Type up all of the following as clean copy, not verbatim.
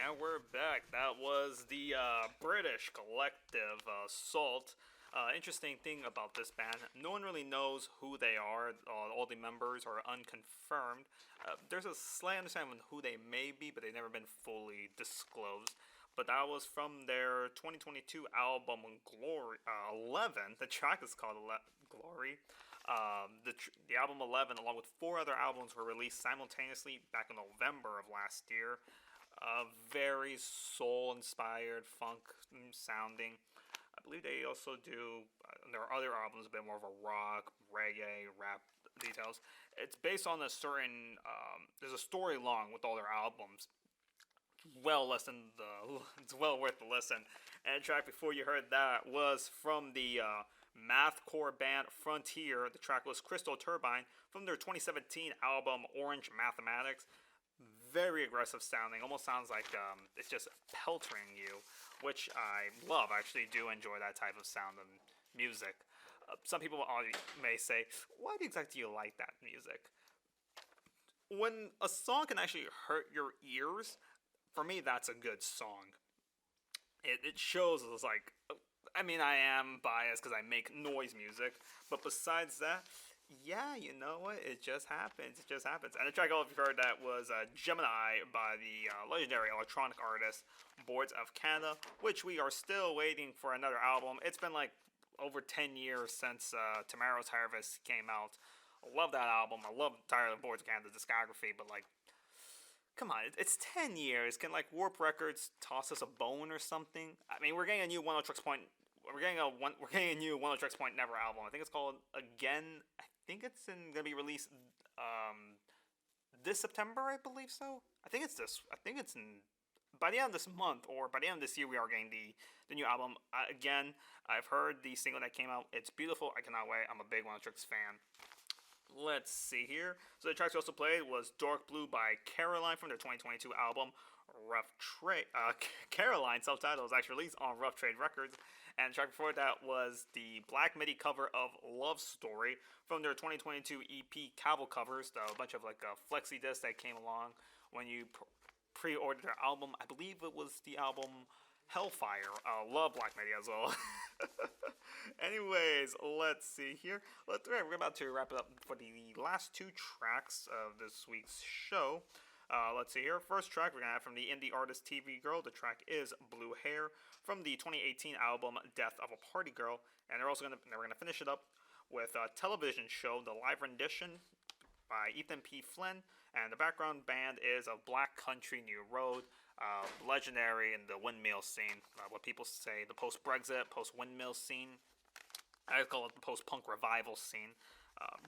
And we're back. That was the British collective Salt. Interesting thing about this band, no one really knows who they are. All the members are unconfirmed. There's a slight understanding of who they may be, but they've never been fully disclosed. But that was from their 2022 album Glory 11. The track is called Glory. The album 11, along with four other albums, were released simultaneously back in November of last year. Very soul-inspired, funk sounding. I believe they also do, their other albums, a bit more of a rock, reggae, rap details. It's based on a certain, there's a story long with all their albums. It's well worth the listen. And the track before you heard that was from the mathcore band Frontier. The track was Crystal Turbine from their 2017 album Orange Mathematics. Very aggressive sounding, almost sounds like it's just peltering you, which I love. I actually do enjoy that type of sound of music. Some people may say, why exactly do you like that music? When a song can actually hurt your ears, for me, that's a good song. It shows it's like, I mean, I am biased because I make noise music, but besides that, yeah, you know what? It just happens. It just happens. And the track, all of you heard, that was Gemini by the legendary electronic artist Boards of Canada, which we are still waiting for another album. It's been like over 10 years since Tomorrow's Harvest came out. I love that album. I love entirely Boards of Canada's discography, but like, come on, it's 10 years. Can like Warp Records toss us a bone or something? I mean, we're getting a new One Oh Tricks Point. We're getting a new One Oh Tricks Point Never album. I think it's called Again. I think it's gonna be released this September, I believe so. I think it's by the end of this month or by the end of this year. We are getting the new album. Again, I've heard the single that came out. It's beautiful. I cannot wait. I'm a big One Oh Tricks fan. Let's see here. So the tracks we also played was Dark Blue by Caroline from their 2022 album Rough Trade. Caroline, self-titled, was actually released on Rough Trade Records. And the track before that was the Black MIDI cover of Love Story from their 2022 EP Caval Covers. A bunch of like flexi discs that came along when you pre-ordered their album. I believe it was the album Hellfire. Love Black MIDI as well. Anyways, let's see here. We're about to wrap it up for the last two tracks of this week's show. Let's see here. First track we're going to have from the indie artist TV Girl. The track is Blue Hair from the 2018 album Death of a Party Girl. And we're going to finish it up with a television show, The Live Rendition by Ethan P. Flynn. And the background band is of Black Country New Road. Legendary in the windmill scene. What people say, the post-Brexit, post-windmill scene. I call it the post-punk revival scene.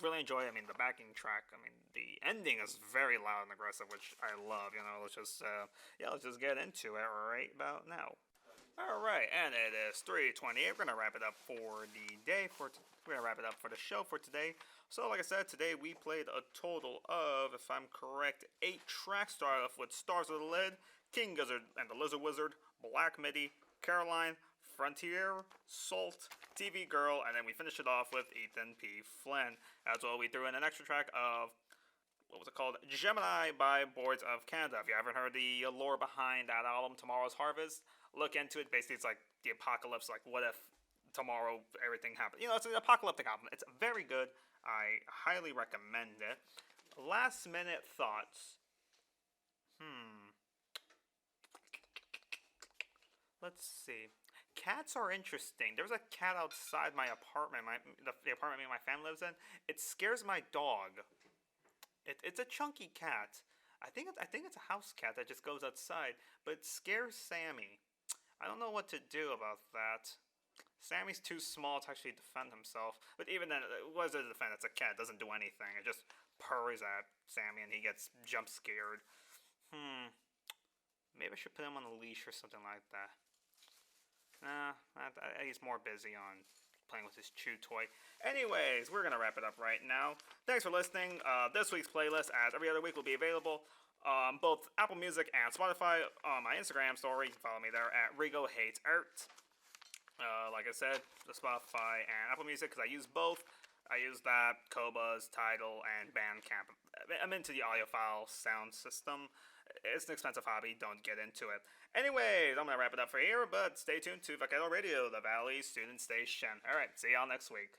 Really enjoy it. I mean, the backing track, I mean, the ending is very loud and aggressive, which I love. You know, let's just get into it right about now. Alright, and it is 3:28. We're going to wrap it up for the day. We're going to wrap it up for the show for today. So, like I said, today we played a total of, if I'm correct, 8 tracks. Started off with Stars of the Lid, King Gizzard and the Lizard Wizard, Black MIDI, Caroline, Frontier, Salt, TV Girl, and then we finished it off with Ethan P. Flynn. As well, we threw in an extra track of, what was it called? Gemini by Boards of Canada. If you haven't heard the lore behind that album, Tomorrow's Harvest, look into it. Basically, it's like the apocalypse, like what if tomorrow everything happened? You know, it's an apocalyptic album. It's very good. I highly recommend it. Last minute thoughts. Let's see. Cats are interesting. There's a cat outside my apartment, the apartment me and my family lives in. It scares my dog. It's a chunky cat. I think it's a house cat that just goes outside, but it scares Sammy. I don't know what to do about that. Sammy's too small to actually defend himself. But even then, what is it to defend? It's a cat. It doesn't do anything. It just purrs at Sammy and he gets jump scared. Maybe I should put him on a leash or something like that. Nah, he's more busy on playing with his chew toy. Anyways, we're going to wrap it up right now. Thanks for listening. This week's playlist, as every other week, will be available on both Apple Music and Spotify. On my Instagram story, you can follow me there at Rigo Hates Art. Like I said, the Spotify and Apple Music, because I use both. I use that, Qobuz, Tidal, and Bandcamp. I'm into the audiophile sound system. It's an expensive hobby. Don't get into it. Anyways, I'm going to wrap it up for here, but stay tuned to Vaquero Radio, the Valley Student Station. All right, see y'all next week.